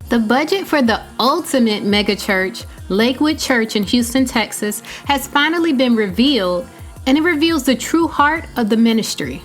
The budget for the ultimate megachurch, Lakewood Church in Houston, Texas, has finally been revealed, and it reveals the true heart of the ministry.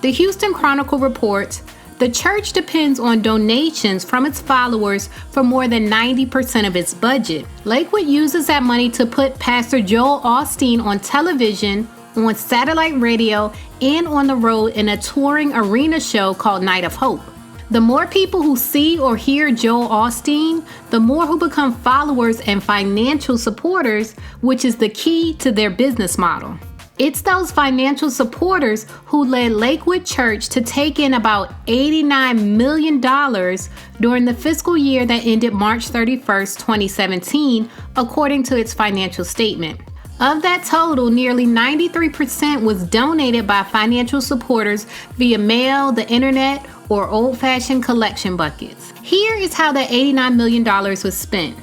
The Houston Chronicle reports, the church depends on donations from its followers for more than 90% of its budget. Lakewood uses that money to put Pastor Joel Osteen on television, on satellite radio, and on the road in a touring arena show called Night of Hope. The more people who see or hear Joel Osteen, the more who become followers and financial supporters, which is the key to their business model. It's those financial supporters who led Lakewood Church to take in about $89 million during the fiscal year that ended March 31st, 2017, according to its financial statement. Of that total, nearly 93% was donated by financial supporters via mail, the internet, or old-fashioned collection buckets. Here is how the $89 million was spent.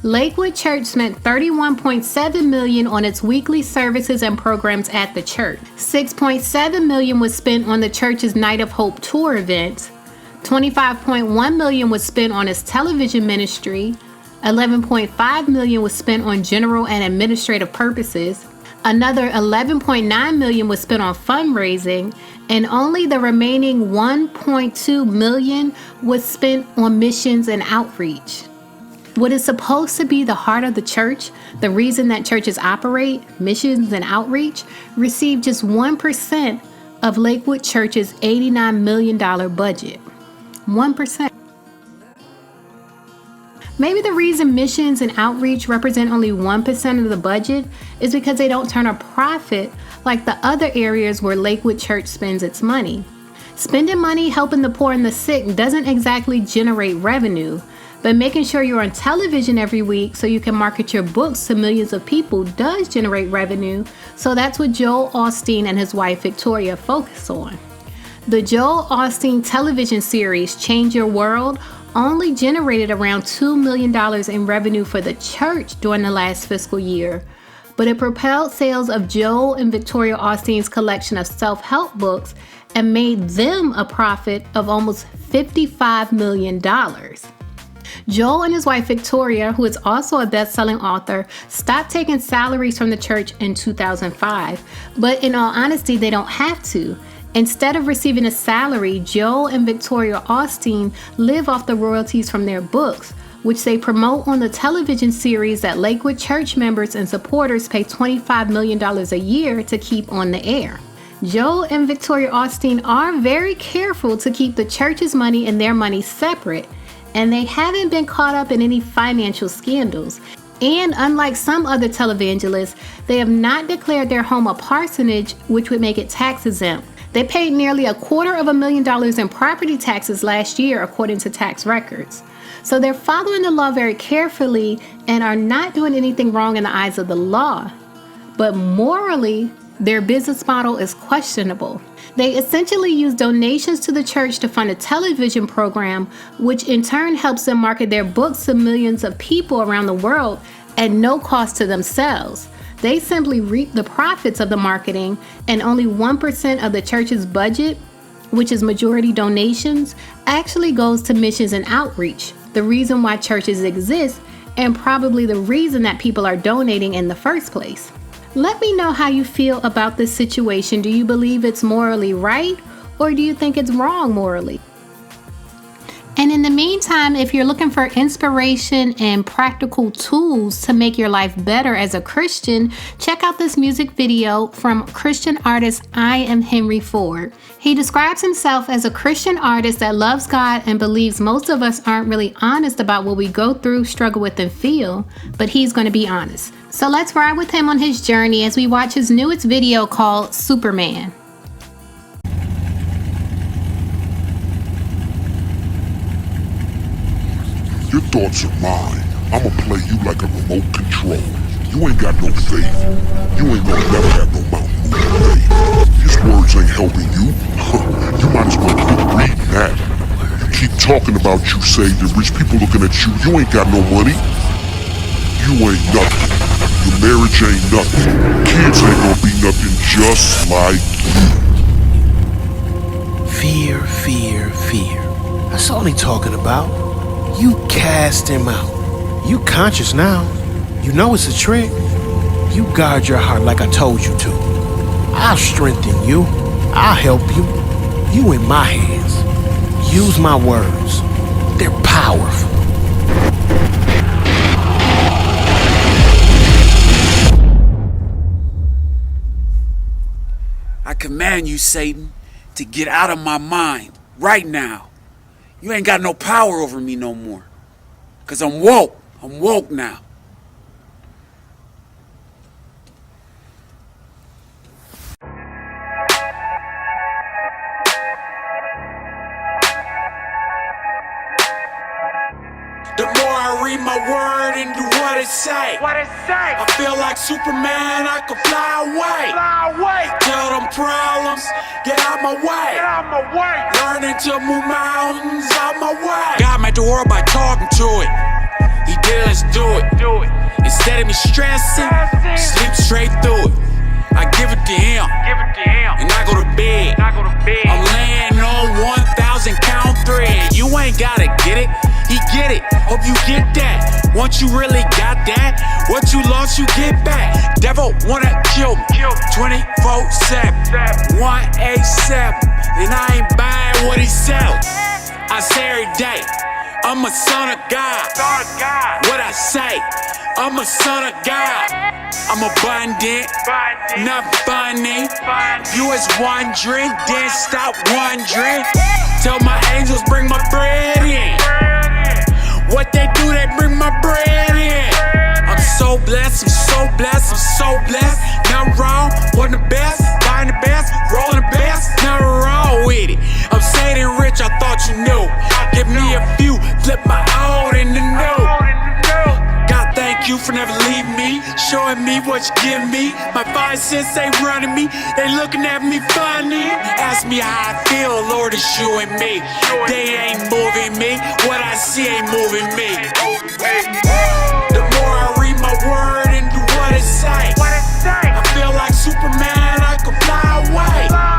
Lakewood Church spent $31.7 million on its weekly services and programs at the church. $6.7 million was spent on the church's Night of Hope tour events. $25.1 million was spent on its television ministry. $11.5 million was spent on general and administrative purposes. Another $11.9 million was spent on fundraising, and only the remaining $1.2 million was spent on missions and outreach. What is supposed to be the heart of the church, the reason that churches operate, missions and outreach, received just 1% of Lakewood Church's $89 million budget. 1%. Maybe the reason missions and outreach represent only 1% of the budget is because they don't turn a profit like the other areas where Lakewood Church spends its money. Spending money helping the poor and the sick doesn't exactly generate revenue, but making sure you're on television every week so you can market your books to millions of people does generate revenue, so that's what Joel Osteen and his wife Victoria focus on. The Joel Osteen television series, Change Your World, only generated around $2 million in revenue for the church during the last fiscal year, but it propelled sales of Joel and Victoria Osteen's collection of self-help books and made them a profit of almost $55 million. Joel and his wife Victoria, who is also a best-selling author, stopped taking salaries from the church in 2005, but in all honesty, they don't have to. Instead of receiving a salary, Joel and Victoria Osteen live off the royalties from their books, which they promote on the television series that Lakewood Church members and supporters pay $25 million a year to keep on the air. Joel and Victoria Osteen are very careful to keep the church's money and their money separate, and they haven't been caught up in any financial scandals. And unlike some other televangelists, they have not declared their home a parsonage, which would make it tax exempt. They paid nearly $250,000 in property taxes last year, according to tax records. So they're following the law very carefully and are not doing anything wrong in the eyes of the law. But morally, their business model is questionable. They essentially use donations to the church to fund a television program, which in turn helps them market their books to millions of people around the world at no cost to themselves. They simply reap the profits of the marketing, and only 1% of the church's budget, which is majority donations, actually goes to missions and outreach, the reason why churches exist, and probably the reason that people are donating in the first place. Let me know how you feel about this situation. Do you believe it's morally right, or do you think it's wrong morally? And in the meantime, if you're looking for inspiration and practical tools to make your life better as a Christian, check out this music video from Christian artist IAMHENRYFORD. He describes himself as a Christian artist that loves God and believes most of us aren't really honest about what we go through, struggle with, and feel, but he's going to be honest. So let's ride with him on his journey as we watch his newest video called Superman. Your thoughts are mine. I'ma play you like a remote control. You ain't got no faith. You ain't gonna never have no mountain moving faith. These words ain't helping you. You might as well quit reading that. You keep talking about you saved and rich people looking at you. You ain't got no money. You ain't nothing. Your marriage ain't nothing. Kids ain't gonna be nothing just like you. Fear, fear, fear. That's all he talking about. You cast him out. You conscious now. You know it's a trick. You guard your heart like I told you to. I'll strengthen you. I'll help you. You in my hands. Use my words. They're powerful. I command you, Satan, to get out of my mind right now. You ain't got no power over me no more. 'Cause I'm woke. I'm woke now. The more I read my word and do what it say, I feel like Superman, I could fly away. Tell them problems, get out my way. Learning to move mountains out my way. God made the world by talking to it. He did, let's do it. Instead of me stressing, sleep straight through it. I give it to him, and I go to bed. I'm laying on 1,000 count thread. You ain't gotta get it, he get it. Hope you get that. Once you really got that, what you lost you get back. Devil wanna kill me 24/7, 187, and I ain't buying what he sells. I say every day, I'm a son of God. What I say, I'm a son of God. I'm abundant, not funny. You was wondering, then stop wondering. Tell my angels bring my bread in. What they do, they bring my bread in. I'm so blessed, I'm so blessed, I'm so blessed. Not wrong, one the best, buying the best, rolling the best. Not wrong with it. I'm saying rich, I thought you knew. Give me a few, flip my old in the new. God, thank you for never leaving me, showing me what you give me. My 5 cents ain't running me, they looking at me funny. Ask me how I feel, Lord, it's you and me. They ain't moving me, what I see ain't moving me. The more I read my word and do what it say, I feel like Superman, I could fly away.